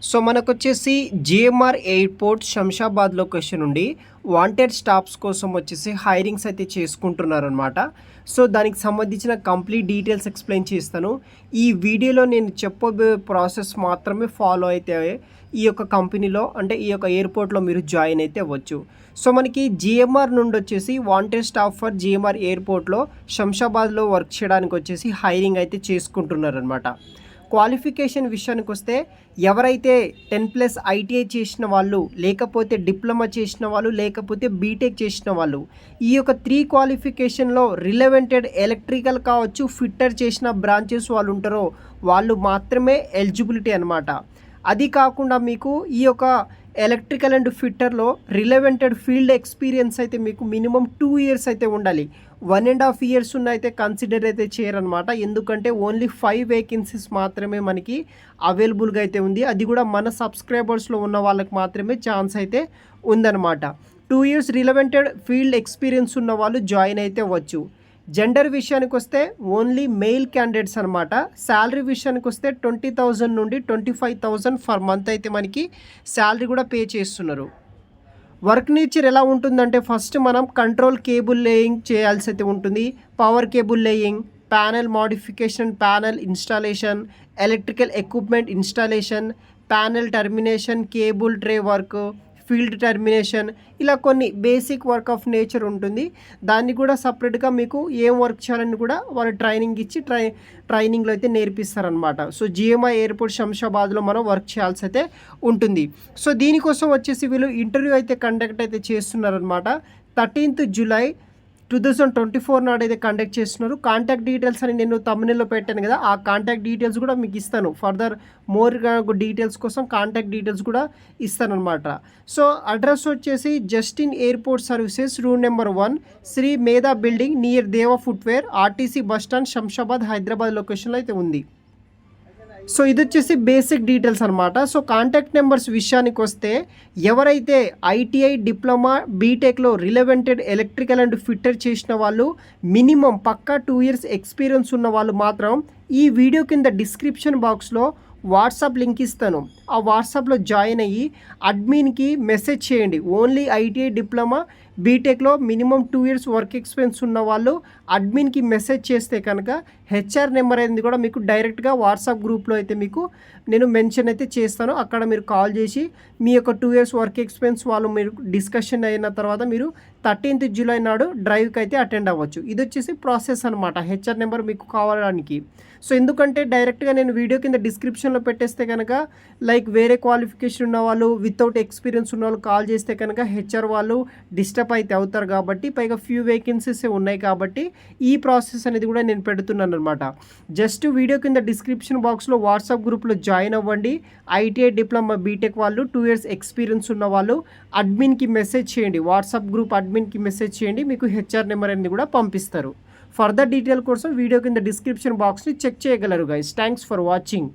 So మనకొచ్చేసి GMR airport Shamshabad location నుండి wanted staffs కోసం వచ్చేసి హైరింగ్స్ అయితే చేసుకుంటున్నారనమాట. సో దానికి సంబంధించిన కంప్లీట్ డీటెయిల్స్ ఎక్స్ప్లెయిన్ చేస్తాను. ఈ వీడియోలో నేను చెప్పబోయే ప్రాసెస్ మాత్రమే ఫాలో అయితే ఈ యొక్క కంపెనీలో అంటే ఈ యొక్క ఎయిర్పోర్ట్లో మీరు జాయిన్ అయితే అవ్వచ్చు. సో మనకి జిఎంఆర్ నుండి వచ్చేసి వాంటెడ్ స్టాఫ్ ఫర్ జిఎంఆర్ ఎయిర్పోర్ట్లో శంషాబాద్లో వర్క్ చేయడానికి వచ్చేసి హైరింగ్ అయితే చేసుకుంటున్నారనమాట. క్వాలిఫికేషన్ విషయానికి వస్తే ఎవరైతే 10+ ఐటీఐ చేసిన వాళ్ళు, లేకపోతే డిప్లొమా చేసిన వాళ్ళు, లేకపోతే బీటెక్ చేసిన వాళ్ళు, ఈ యొక్క 3 క్వాలిఫికేషన్లో రిలవెంటెడ్ ఎలక్ట్రికల్ కావచ్చు, ఫిట్టర్ చేసిన బ్రాంచెస్ వాళ్ళు ఉంటారో వాళ్ళు మాత్రమే ఎలిజిబిలిటీ అనమాట. అది కాకుండా మీకు ఈ యొక్క ఎలక్ట్రికల్ అండ్ ఫిట్టర్లో రిలవెంటెడ్ ఫీల్డ్ ఎక్స్పీరియన్స్ అయితే మీకు మినిమం 2 years అయితే ఉండాలి. 1.5 years ఉన్న అయితే కన్సిడర్ అయితే చేయరనమాట. ఎందుకంటే ఓన్లీ 5 వేకెన్సీస్ మాత్రమే మనకి అవైలబుల్గా అయితే ఉంది. అది కూడా మన సబ్స్క్రైబర్స్లో ఉన్న వాళ్ళకి మాత్రమే ఛాన్స్ అయితే ఉందన్నమాట. 2 years రిలవెంటెడ్ ఫీల్డ్ ఎక్స్పీరియన్స్ ఉన్న వాళ్ళు జాయిన్ అయితే అవ్వచ్చు. జెండర్ విషయానికి వస్తే ఓన్లీ మెయిల్ క్యాండిడేట్స్ అనమాట. శాలరీ విషయానికి వస్తే 20,000 నుండి 25,000 ఫర్ మంత్ అయితే మనకి శాలరీ కూడా పే చేస్తున్నారు. వర్క్ నేచర్ ఎలా ఉంటుందంటే ఫస్ట్ మనం కంట్రోల్ కేబుల్ లేయింగ్ చేయాల్సి అయితే ఉంటుంది. Power cable laying, panel modification, panel installation, electrical equipment installation, panel termination, cable tray work, field termination, ఇలా కొన్ని బేసిక్ వర్క్ ఆఫ్ నేచర్ ఉంటుంది. దాన్ని కూడా సపరేట్గా మీకు ఏం వర్క్ చేయాలని కూడా వాళ్ళు ట్రైనింగ్ ఇచ్చి ట్రైనింగ్లో అయితే నేర్పిస్తారనమాట. సో జిఎంఐ ఎయిర్పోర్ట్ శంషాబాద్లో మనం వర్క్ చేయాల్సి అయితే ఉంటుంది. సో దీనికోసం వచ్చేసి వీళ్ళు ఇంటర్వ్యూ అయితే కండక్ట్ అయితే చేస్తున్నారనమాట. 13th July 2024 నాడు అయితే కండక్ట్ చేస్తున్నారు. కాంటాక్ట్ డీటెయిల్స్ అని నేను తమ్మునిలో పెట్టాను కదా, ఆ కాంటాక్ట్ డీటెయిల్స్ కూడా మీకు ఇస్తాను. ఫర్దర్ మోర్ డీటెయిల్స్ కోసం కాంటాక్ట్ డీటెయిల్స్ కూడా ఇస్తానమాట. సో అడ్రస్ వచ్చేసి Justin airport services, room number 1, Shri Medha building, near Deva footwear, RTC bus stand, Shamshabad, Hyderabad లొకేషన్లో అయితే ఉంది. సో ఇది వచ్చేసి బేసిక్ డీటెయిల్స్ అనమాట. సో కాంటాక్ట్ నెంబర్స్ విషయానికి వస్తే ఎవరైతే ఐటీఐ, డిప్లొమా, బీటెక్లో రిలవెంటెడ్ ఎలక్ట్రికల్ అండ్ ఫిట్టర్ చేసిన వాళ్ళు, మినిమం పక్కా 2 years ఎక్స్పీరియన్స్ ఉన్న వాళ్ళు మాత్రం ఈ వీడియో కింద డిస్క్రిప్షన్ బాక్స్లో వాట్సాప్ లింక్ ఇస్తాను. ఆ వాట్సాప్లో జాయిన్ అయ్యి అడ్మిన్కి మెసేజ్ చేయండి. ఓన్లీ ఐటీఐ, డిప్లొమా, బీటెక్లో మినిమం 2 years వర్క్ ఎక్స్పీరియన్స్ ఉన్న వాళ్ళు అడ్మిన్కి మెసేజ్ చేస్తే కనుక హెచ్ఆర్ నెంబర్ అనేది కూడా మీకు డైరెక్ట్గా వాట్సాప్ గ్రూప్లో అయితే మీకు నేను మెన్షన్ అయితే చేస్తాను. అక్కడ మీరు కాల్ చేసి మీ యొక్క 2 years వర్క్ ఎక్స్పీరియన్స్ వాళ్ళు మీరు డిస్కషన్ అయిన తర్వాత మీరు 13th July నాడు డ్రైవ్కి అయితే అటెండ్ అవ్వచ్చు. ఇది వచ్చేసి ప్రాసెస్ అనమాట, హెచ్ఆర్ నెంబర్ మీకు కావడానికి. సో ఎందుకంటే డైరెక్ట్గా నేను వీడియో కింద డిస్క్రిప్షన్లో పెట్టేస్తే కనుక లైక్ వేరే క్వాలిఫికేషన్ ఉన్న వాళ్ళు, వితౌట్ ఎక్స్పీరియన్స్ ఉన్న వాళ్ళు కాల్ చేస్తే కనుక హెచ్ఆర్ వాళ్ళు డిస్టర్బ్ అయితే అవుతారు. కాబట్టి పైగా ఫ్యూ వేకెన్సీస్ ఉన్నాయి కాబట్టి ఈ ప్రాసెస్ అనేది కూడా నేను పెడుతున్నాను అనమాట. జస్ట్ వీడియో కింద డిస్క్రిప్షన్ బాక్స్లో వాట్సాప్ గ్రూప్లో జాయిన్ అవ్వండి. ఐటీఐ, డిప్లొమా, బీటెక్ వాళ్ళు 2 years ఎక్స్పీరియన్స్ ఉన్న వాళ్ళు అడ్మిన్కి మెసేజ్ చేయండి. వాట్సాప్ గ్రూప్ అడ్మిన్కి మెసేజ్ చేయండి, మీకు హెచ్ఆర్ నెంబర్ అనేది కూడా పంపిస్తారు. ఫర్దర్ డీటెయిల్ కోసం వీడియో కింద డిస్క్రిప్షన్ బాక్స్ని చెక్ చేయగలరు గైస్. Thanks for watching.